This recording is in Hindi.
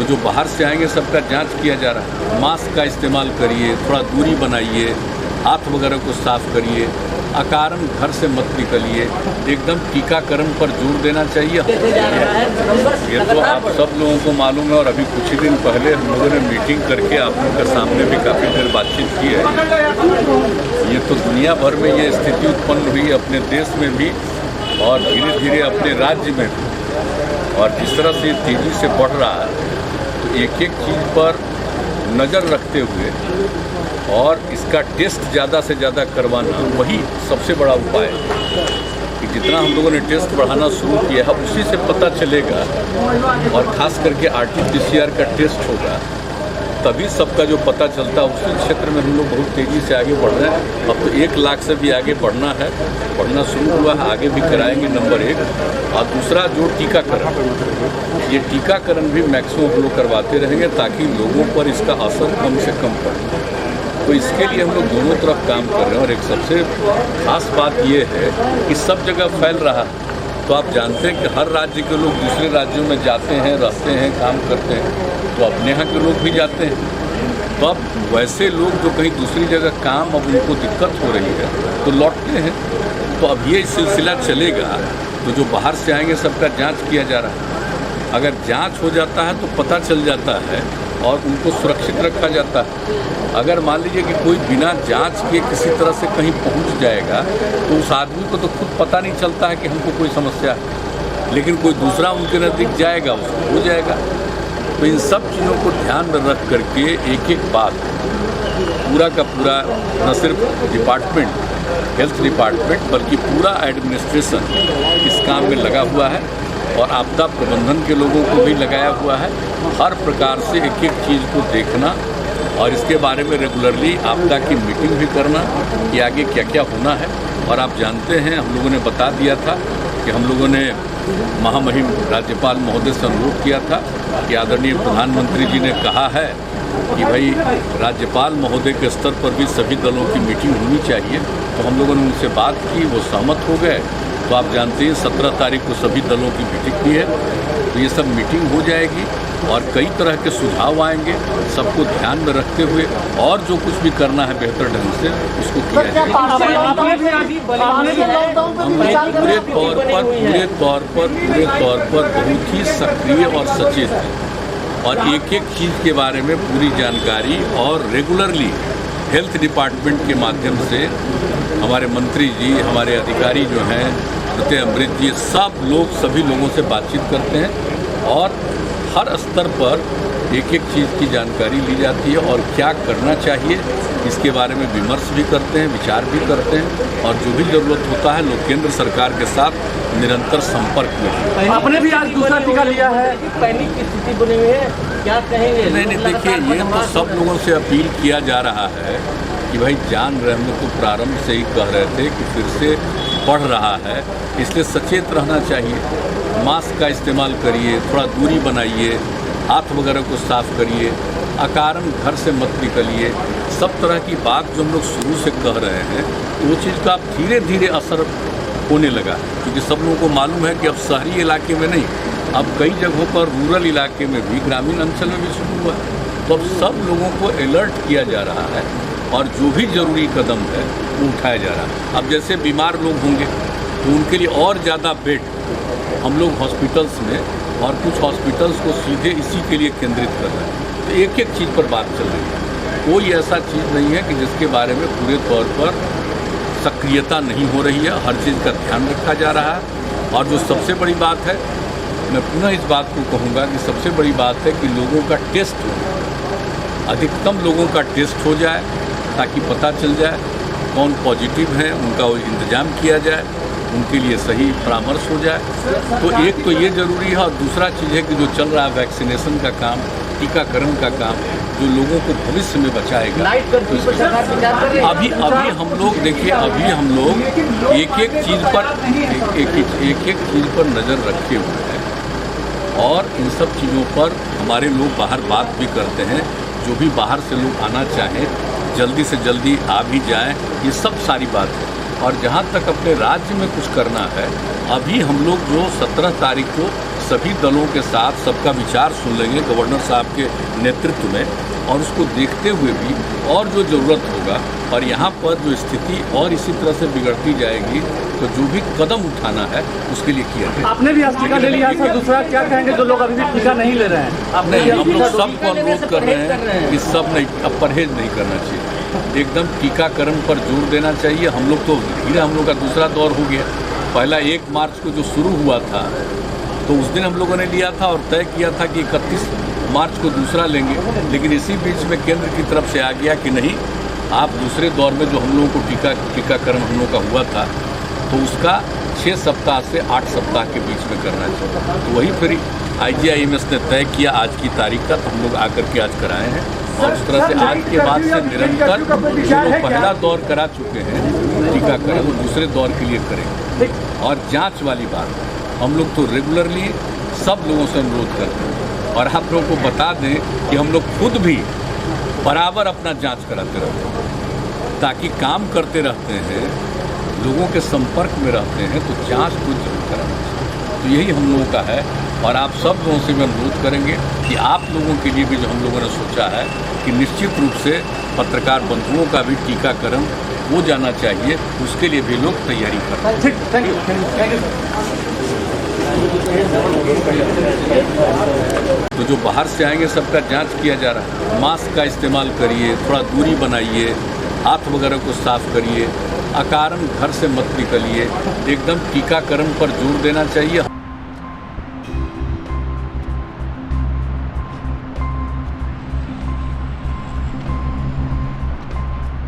तो जो बाहर से आएंगे सबका जांच किया जा रहा है। मास्क का इस्तेमाल करिए, थोड़ा दूरी बनाइए, हाथ वगैरह को साफ करिए, अकारण घर से मत निकलिए, एकदम टीकाकरण पर जोर देना चाहिए। ये तो आप सब लोगों को मालूम है और अभी कुछ ही दिन पहले हम लोगों ने मीटिंग करके आप लोगों के सामने भी काफ़ी देर बातचीत की है। ये तो दुनिया भर में ये स्थिति उत्पन्न हुई, अपने देश में भी और धीरे धीरे अपने राज्य में भी, और जिस तरह से तेज़ी से बढ़ रहा है तो एक एक चीज़ पर नज़र रखते हुए और इसका टेस्ट ज़्यादा से ज़्यादा करवाना वही सबसे बड़ा उपाय है कि जितना हम लोगों ने टेस्ट बढ़ाना शुरू किया है उसी से पता चलेगा, और ख़ास करके RT-PCR का टेस्ट होगा तभी सबका जो पता चलता है। उसी क्षेत्र में हम लोग बहुत तेज़ी से आगे बढ़ रहे हैं। अब तो 1 लाख से भी आगे बढ़ना है, बढ़ना शुरू हुआ है, आगे भी कराएंगे नंबर 1। और दूसरा जो टीकाकरण, ये टीकाकरण भी मैक्सिमम हम लोग करवाते रहेंगे ताकि लोगों पर इसका असर कम से कम पड़े। तो इसके लिए हम लोग दोनों तरफ काम कर रहे हैं। और एक सबसे खास बात ये है कि सब जगह फैल रहा है, तो आप जानते हैं कि हर राज्य के लोग दूसरे राज्यों में जाते हैं, रहते हैं, काम करते हैं, तो अपने यहाँ के लोग भी जाते हैं। तो अब वैसे लोग जो कहीं दूसरी जगह काम अब उनको दिक्कत हो रही है तो लौटते हैं। तो अब ये सिलसिला चलेगा, तो जो बाहर से आएंगे सबका जांच किया जा रहा है। अगर जांच हो जाता है तो पता चल जाता है और उनको सुरक्षित रखा जाता है। अगर मान लीजिए कि कोई बिना जांच के किसी तरह से कहीं पहुंच जाएगा तो उस आदमी को तो खुद पता नहीं चलता है कि हमको कोई समस्या है, लेकिन कोई दूसरा उनके नज़दीक जाएगा उसको हो जाएगा। तो इन सब चीज़ों को ध्यान में रख करके एक एक बात पूरा का पूरा न सिर्फ डिपार्टमेंट, हेल्थ डिपार्टमेंट, बल्कि पूरा एडमिनिस्ट्रेशन इस काम में लगा हुआ है और आपदा प्रबंधन के लोगों को भी लगाया हुआ है। हर प्रकार से एक एक चीज़ को देखना और इसके बारे में रेगुलरली आपदा की मीटिंग भी करना कि आगे क्या क्या होना है। और आप जानते हैं हम लोगों ने बता दिया था कि हम लोगों ने महामहिम राज्यपाल महोदय से अनुरोध किया था कि आदरणीय प्रधानमंत्री जी ने कहा है कि भाई राज्यपाल महोदय के स्तर पर भी सभी दलों की मीटिंग होनी चाहिए। तो हम लोगों ने उनसे बात की, वो सहमत हो गए। तो आप जानते हैं 17 तारीख को सभी दलों की मीटिंग भी है, तो ये सब मीटिंग हो जाएगी और कई तरह के सुझाव आएंगे, सबको ध्यान में रखते हुए और जो कुछ भी करना है बेहतर ढंग से उसको किया जाएगा। हम लोग पूरे तौर पर बहुत ही सक्रिय और सचेत हैं और एक एक चीज़ के बारे में पूरी जानकारी और रेगुलरली हेल्थ डिपार्टमेंट के माध्यम से हमारे मंत्री जी, हमारे अधिकारी जो हैं, प्रत्यय अमृत जी, सब लोग सभी लोगों से बातचीत करते हैं और हर स्तर पर एक एक चीज़ की जानकारी ली जाती है और क्या करना चाहिए इसके बारे में विमर्श भी करते हैं, विचार भी करते हैं और जो भी ज़रूरत होता है लोग केंद्र सरकार के साथ निरंतर संपर्क में। आपने भी आज दूसरा टीका लिया है, पैनिक की स्थिति बनी हुई है, क्या कहेंगे? नहीं, देखिए ये तो सब लोगों से अपील किया जा रहा है कि भाई जान रहे, हम लोग तो प्रारंभ से ही कह रहे थे कि फिर से बढ़ रहा है, इसलिए सचेत रहना चाहिए। मास्क का इस्तेमाल करिए, थोड़ा दूरी बनाइए, हाथ वगैरह को साफ करिए, अकारण घर से मत निकलिए। सब तरह की बात जो हम लोग शुरू से कह रहे हैं तो वो चीज़ का अब धीरे धीरे असर होने लगा, क्योंकि सब लोगों को मालूम है कि अब शहरी इलाके में नहीं, अब कई जगहों पर रूरल इलाके में भी, ग्रामीण अंचल में भी शुरू हुआ है। तो अब सब लोगों को अलर्ट किया जा रहा है और जो भी ज़रूरी कदम है वो उठाया जा रहा है। अब जैसे बीमार लोग होंगे तो उनके लिए और ज़्यादा बेड हम लोग हॉस्पिटल्स में और कुछ हॉस्पिटल्स को सीधे इसी के लिए केंद्रित कर रहे हैं। तो एक एक चीज़ पर बात चल रही है, कोई ऐसा चीज़ नहीं है कि जिसके बारे में पूरे तौर पर सक्रियता नहीं हो रही है। हर चीज़ का ध्यान रखा जा रहा है और जो सबसे बड़ी बात है, मैं पुनः इस बात को कहूँगा कि सबसे बड़ी बात है कि लोगों का टेस्ट हो, अधिकतम लोगों का टेस्ट हो जाए ताकि पता चल जाए कौन पॉजिटिव हैं, उनका वो इंतज़ाम किया जाए, उनके लिए सही परामर्श हो जाए। तो एक तो ये ज़रूरी है और दूसरा चीज़ है कि जो चल रहा है वैक्सीनेशन का काम, टीकाकरण का काम, जो लोगों को भविष्य में बचाएगा। तो अभी हम लोग देखिए, अभी हम लोग एक एक चीज़ पर नज़र रखे हुए हैं और इन सब चीज़ों पर हमारे लोग बाहर बात भी करते हैं। जो भी बाहर से लोग आना चाहें जल्दी से जल्दी आ भी जाएं, ये सब सारी बात है। और जहाँ तक अपने राज्य में कुछ करना है, अभी हम लोग जो 17 तारीख को सभी दलों के साथ सबका विचार सुन लेंगे गवर्नर साहब के नेतृत्व में, और उसको देखते हुए भी और जो ज़रूरत होगा, और यहाँ पर जो स्थिति और इसी तरह से बिगड़ती जाएगी तो जो भी कदम उठाना है उसके लिए किया जाए। आपने भी आज टीका ले लिया सर, दूसरा क्या कहेंगे जो लोग अभी भी टीका नहीं ले रहे हैं? आपने नहीं, हम लोग टीका सबको अनुरोध से कर रहे परहेज कर रहे हैं हैं। कि सब नहीं, अब परहेज नहीं करना चाहिए, एकदम टीकाकरण पर जोर देना चाहिए। हम लोग तो धीरे, हम लोग का दूसरा दौर हो गया। पहला 1 मार्च को जो शुरू हुआ था तो उस दिन हम लोगों ने लिया था और तय किया था कि 31 मार्च को दूसरा लेंगे, लेकिन इसी बीच में केंद्र की तरफ से आ गया कि नहीं, आप दूसरे दौर में जो हम लोगों को टीकाकरण हम लोगों का हुआ था तो उसका 6 सप्ताह से 8 सप्ताह के बीच में करना चाहिए। तो वही फिर IGIMS ने तय किया आज की तारीख का, तो हम लोग आकर के आज कराए हैं, और उस तरह से आज के बाद से निरंतर जो लोग पहला दौर करा चुके हैं टीकाकरण वो दूसरे दौर के लिए करेंगे। और जांच वाली बात, हम लोग तो रेगुलरली सब लोगों से अनुरोध करते हैं, और आप लोगों को बता दें कि हम लोग खुद भी बराबर अपना जांच कराते रहते हैं, ताकि काम करते रहते हैं, लोगों के संपर्क में रहते हैं, तो जांच खुद जरूर कराना चाहिए। तो यही हम लोगों का है, और आप सब लोगों से भी अनुरोध करेंगे कि आप लोगों के लिए भी जो हम लोगों ने सोचा है कि निश्चित रूप से पत्रकार बंधुओं का भी टीकाकरण हो जाना चाहिए, उसके लिए भी लोग तैयारी कर रहे हैं। ठीक, थैंक यू। तो जो बाहर से आएंगे सबका जांच किया जा रहा है। मास्क का इस्तेमाल करिए, थोड़ा दूरी बनाइए, हाथ वगैरह को साफ करिए, अकारण घर से मत निकलिए, एकदम टीकाकरण पर जोर देना चाहिए।